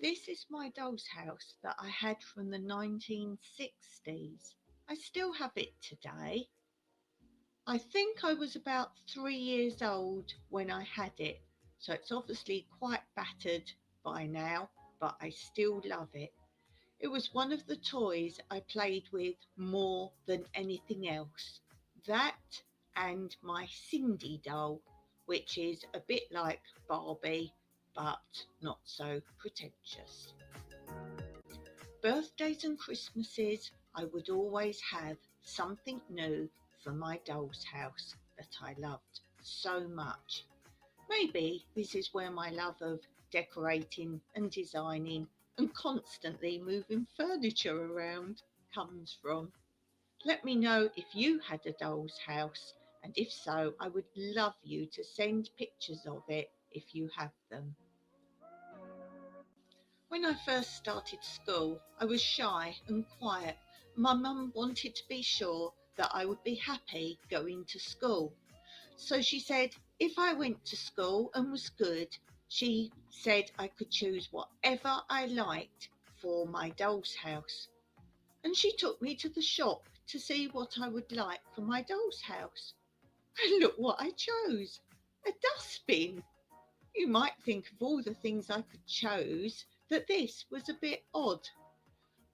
This is my doll's house that I had from the 1960s. I still have it today. I think I was about 3 years old when I had it, so it's obviously quite battered by now, but I still love it. It was one of the toys I played with more than anything else. That and my Cindy doll, which is a bit like Barbie, but not so pretentious. Birthdays and Christmases, I would always have something new for my doll's house that I loved so much. Maybe this is where my love of decorating and designing and constantly moving furniture around comes from. Let me know if you had a doll's house, and if so, I would love you to send pictures of it if you have them. When I first started school, I was shy and quiet. My mum wanted to be sure that I would be happy going to school. So she said if I went to school and was good, she said I could choose whatever I liked for my doll's house. And she took me to the shop to see what I would like for my doll's house. And look what I chose, a dustbin. You might think of all the things I could choose that this was a bit odd.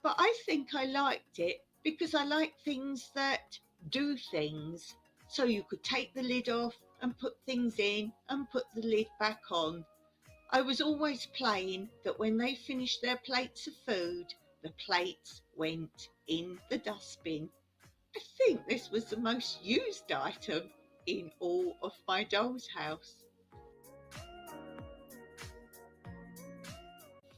But I think I liked it because I like things that do things. So you could take the lid off and put things in and put the lid back on. I was always playing that when they finished their plates of food, the plates went in the dustbin. I think this was the most used item in all of my doll's house.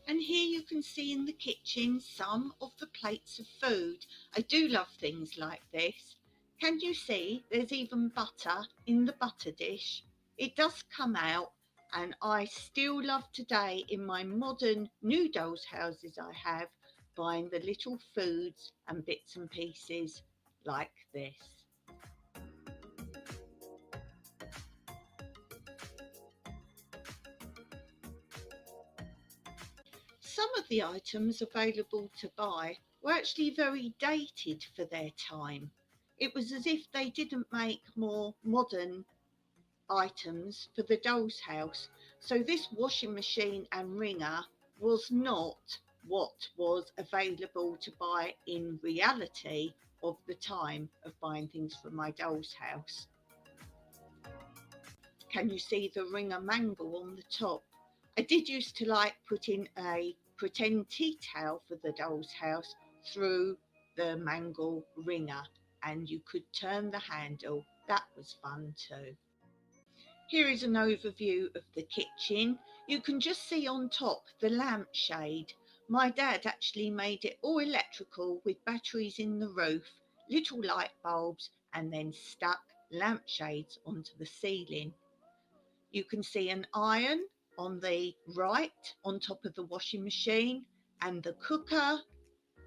And here you can see in the kitchen some of the plates of food. I do love things like this. Can you see there's even butter in the butter dish? It does come out, and I still love today in my modern new doll's houses I have, buying the little foods and bits and pieces like this. Some of the items available to buy were actually very dated for their time. It was as if they didn't make more modern items for the doll's house. So this washing machine and wringer was not what was available to buy in reality of the time of buying things for my doll's house. Can you see the wringer mangle on the top? I did used to like putting a pretend tea towel for the doll's house through the mangle wringer, and you could turn the handle. That was fun too. Here is an overview of the kitchen. You can just see on top the lampshade. My dad actually made it all electrical with batteries in the roof, little light bulbs, and then stuck lampshades onto the ceiling. You can see an iron on the right on top of the washing machine, and the cooker,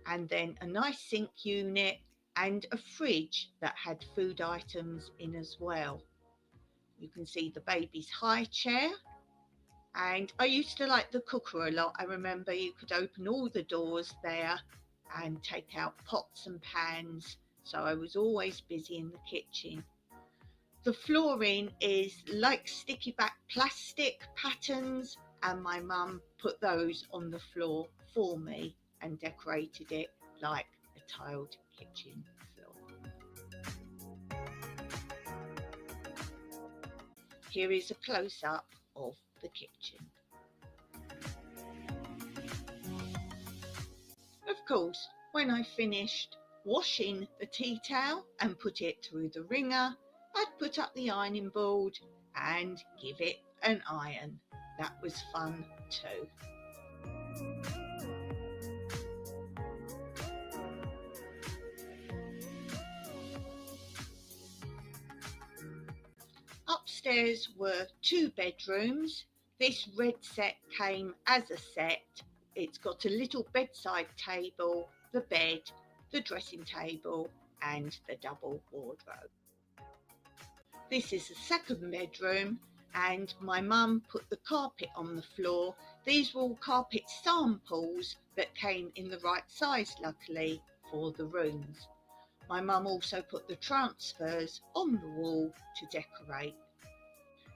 and then a nice sink unit and a fridge that had food items in as well. You can see the baby's high chair, and I used to like the cooker a lot. I remember you could open all the doors there and take out pots and pans, so I was always busy in the kitchen. The flooring is like sticky back plastic patterns, and my mum put those on the floor for me and decorated it like a tiled kitchen floor. Here is a close-up of the kitchen. Of course, when I finished washing the tea towel and put it through the wringer, I'd put up the ironing board and give it an iron. That was fun too. Upstairs were 2 bedrooms. This red set came as a set. It's got a little bedside table, the bed, the dressing table, and the double wardrobe. This is the 2nd bedroom, and my mum put the carpet on the floor. These were all carpet samples that came in the right size, luckily, for the rooms. My mum also put the transfers on the wall to decorate.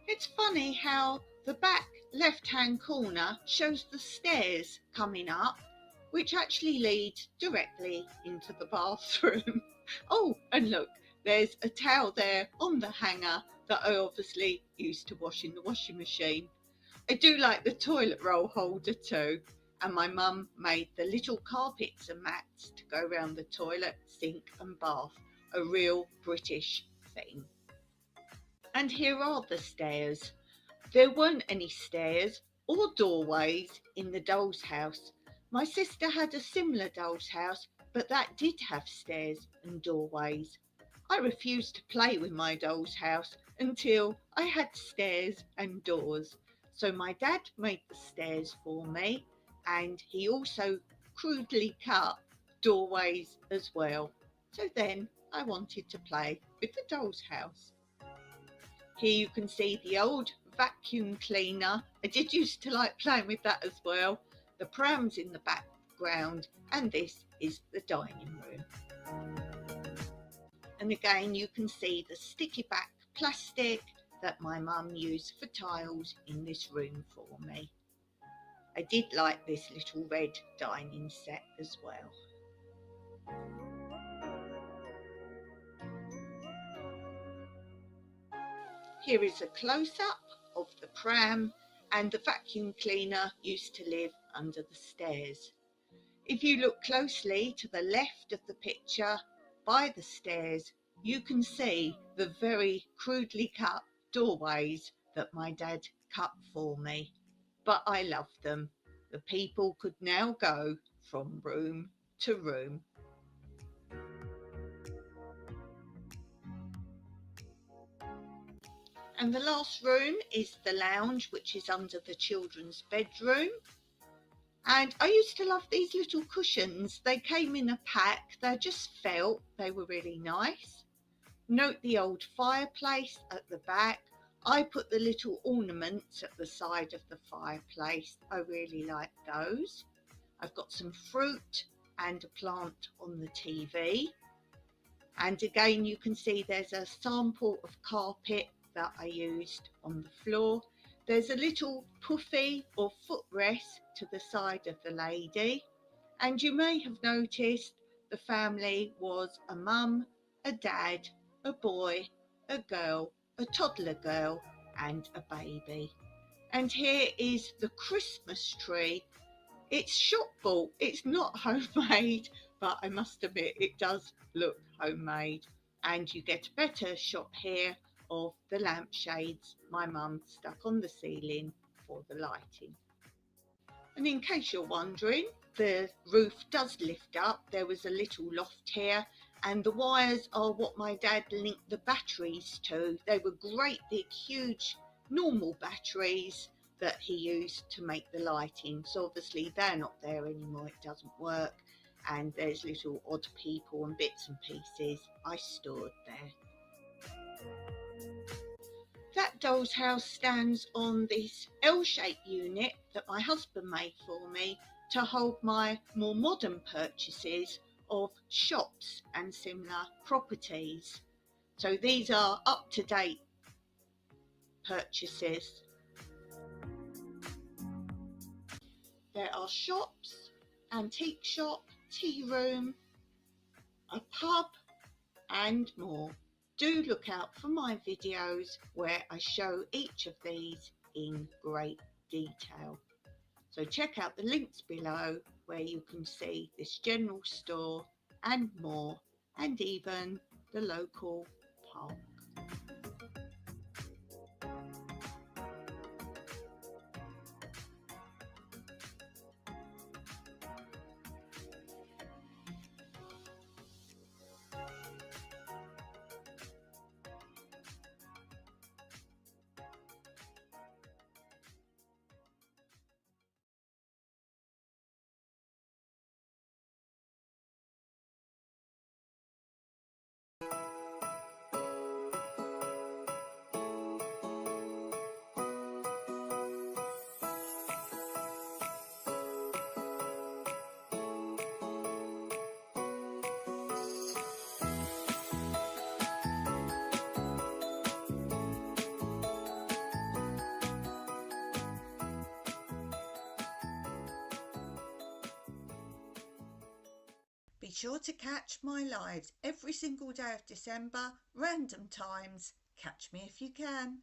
It's funny how the back left-hand corner shows the stairs coming up, which actually lead directly into the bathroom. Oh, and look, there's a towel there on the hanger that I obviously used to wash in the washing machine. I do like the toilet roll holder too, and my mum made the little carpets and mats to go around the toilet, sink and bath, a real British thing. And here are the stairs. There weren't any stairs or doorways in the doll's house. My sister had a similar doll's house, but that did have stairs and doorways. I refused to play with my doll's house until I had stairs and doors. So my dad made the stairs for me, and he also crudely cut doorways as well. So then I wanted to play with the doll's house. Here you can see the old vacuum cleaner. I did used to like playing with that as well. The prams in the background, and this is the dining room. And again you can see the sticky back plastic that my mum used for tiles in this room for me. I did like this little red dining set as well. Here is a close-up of the pram, and the vacuum cleaner used to live under the stairs. If you look closely to the left of the picture by the stairs, you can see the very crudely cut doorways that my dad cut for me. But I love them. The people could now go from room to room. And the last room is the lounge, which is under the children's bedroom. And I used to love these little cushions. They came in a pack. They're just felt. They were really nice. Note the old fireplace at the back. I put the little ornaments at the side of the fireplace. I really like those. I've got some fruit and a plant on the TV. And again, you can see there's a sample of carpet that I used on the floor. There's a little puffy or footrest to the side of the lady. And you may have noticed the family was a mum, a dad, a boy, a girl, a toddler girl, and a baby. And here is the Christmas tree. It's shop bought, it's not homemade, but I must admit it does look homemade. And you get a better shot here of the lampshades my mum stuck on the ceiling for the lighting. And in case you're wondering, the roof does lift up. There was a little loft here, and the wires are what my dad linked the batteries to. They were great big huge normal batteries that he used to make the lighting. So obviously they're not there anymore, it doesn't work, and there's little odd people and bits and pieces I stored there. That doll's house stands on this L-shaped unit that my husband made for me to hold my more modern purchases of shops and similar properties. So these are up-to-date purchases. There are shops, antique shop, tea room, a pub and more. Do look out for my videos where I show each of these in great detail. So check out the links below where you can see this general store and more, and even the local park. sure to catch my lives every single day of December, random times. Catch me if you can.